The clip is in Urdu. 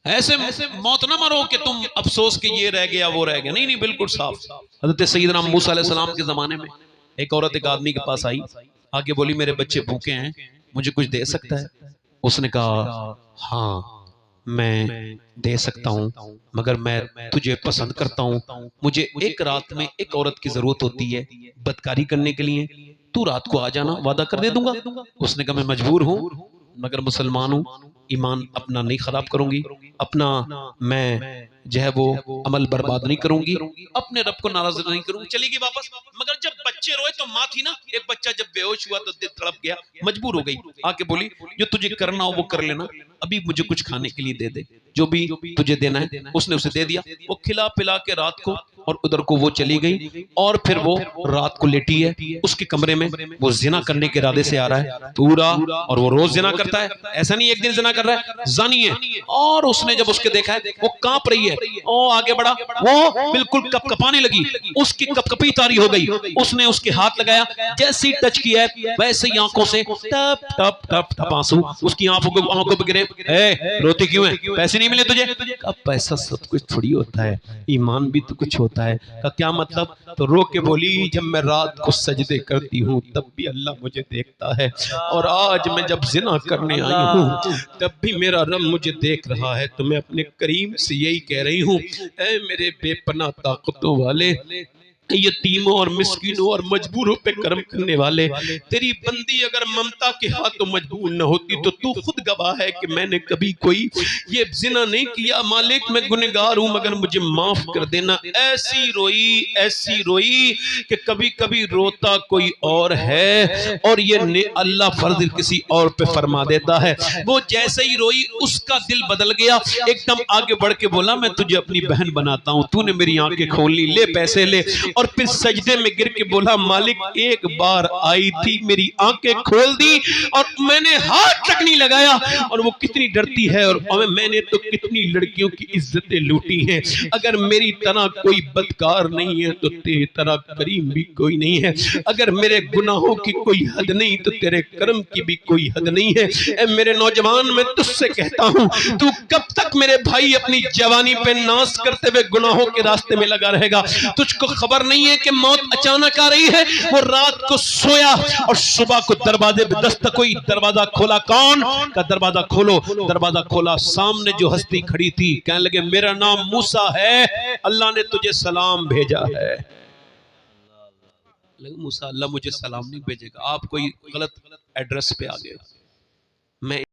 ایسے موت نہ مرو کہ تم افسوس کہ یہ رہ گیا وہ رہ گیا، نہیں نہیں، بالکل صاف۔ حضرت سیدنا موسیٰ علیہ السلام کے زمانے میں ایک عورت ایک آدمی کے پاس آئی، آگے بولی میرے بچے بھوکے ہیں، مجھے کچھ دے سکتا ہے؟ اس نے کہا ہاں میں دے سکتا ہوں، مگر میں تجھے پسند کرتا ہوں، مجھے ایک رات میں ایک عورت کی ضرورت ہوتی ہے بدکاری کرنے کے لیے، تو رات کو آ جانا، وعدہ کر دے دوں گا۔ اس نے کہا میں مجبور ہوں، مگر مسلمان ہوں، ایمان اپنا نہیں خراب کروں گی، اپنا میں جو ہے وہ عمل برباد نہیں کروں گی، اپنے رب کو ناراض نہیں کروں گی، چلی گئی واپس۔ مگر جب بچے روئے تو ماں تھی نا، ایک بچہ جب بے ہوش ہوا تو دل تڑپ گیا، مجبور ہو گئی، آ کے بولی جو تجھے کرنا ہو وہ کر لینا، ابھی مجھے کچھ کھانے کے لیے دے دے، جو بھی تجھے دینا ہے۔ اس نے اسے دے دیا، وہ کھلا پلا کے رات کو، اور ادھر کو وہ چلی گئی، اور پھر وہ رات کو لیٹی ہے اس کے کمرے میں، وہ زنا کرنے کے ارادے سے آ رہا ہے پورا، اور وہ روز زنا کرتا ہے، ایسا نہیں ایک دن زنا کر رہا ہے، زانی ہے۔ اور اس نے جب اس کے دیکھا ہے وہ کانپ رہی ہے، او آگے بڑھا، وہ بالکل کپ کپانے لگی، اس کی کپ کپی تاری ہو گئی، اس نے اس کے ہاتھ لگایا، جیسے ہی ٹچ کیا ہے ویسے ہی آنکھوں سے ٹپ ٹپ ٹپ ٹپ آنسو اس کی آنکھوں پہ گرے۔ اے روتی کیوں ہے؟ پیسے نہیں ملے تجھے؟ اب پیسہ سب کچھ تھوڑی ہوتا ہے، ایمان بھی تو کچھ ہوتا ہے۔ کہ کیا مطلب؟ تو رو کے بولی جب میں رات کو سجدے کرتی ہوں تب بھی اللہ مجھے دیکھتا ہے، اور آج میں جب زنا کرنے آئی ہوں تب بھی میرا رب مجھے دیکھ رہا ہے، تو میں اپنے کریم سے یہی کہہ رہی ہوں، اے میرے بے پناہ طاقتوں والے، یتیموں اور مسکینوں اور مجبوروں پہ کرم کرنے والے، تیری بندی اگر ممتا کے ہاتھوں مجبور نہ ہوتی تو تو خود گواہ ہے کہ میں نے کبھی کوئی یہ زنا نہیں کیا، مالک میں گنہگار ہوں مگر مجھے معاف کر دینا۔ ایسی روئی کہ کبھی کبھی روتا کوئی اور ہے اور یہ اللہ فرض کسی اور پہ فرما دیتا ہے۔ وہ جیسے ہی روئی اس کا دل بدل گیا، ایک دم آگے بڑھ کے بولا میں تجھے اپنی بہن بناتا ہوں، تو نے میری آنکھیں کھول لی، لے پیسے لے، اور پھر سجدے میں گر کے بولا مالک ایک بار آئی تھی میری آنکھیں کھول دی اور میں نے ہاتھ تک نہیں لگایا، اور وہ کتنی ڈرتی ہے، اور میں نے تو کتنی لڑکیوں کی عزتیں لوٹی ہیں، اگر میری طرح کوئی بدکار نہیں ہے تو تیری طرح کریم بھی کوئی نہیں ہے، اگر میرے گناہوں کی کوئی حد نہیں تو تیرے کرم کی بھی کوئی حد نہیں ہے۔ اے میرے نوجوان میں تجھ سے کہتا ہوں تو کب تک میرے بھائی اپنی جوانی پہ ناز کرتے ہوئے گناہوں کے راستے میں لگا رہے گا؟ تجھ کو خبر نہیں ہے کہ موت اچانک آ رہی ہے؟ وہ رات کو سویا اور صبح کو دروازے پہ دستک ہوئی، دروازہ کھولا، کون کا دروازہ کھولو، دروازہ کھولا، سامنے جو ہستی کھڑی تھی کہنے لگے میرا نام موسیٰ ہے، اللہ نے تجھے سلام بھیجا ہے۔ موسیٰ اللہ مجھے سلام نہیں بھیجے گا، آپ کوئی غلط ایڈریس پہ آ گئے، میں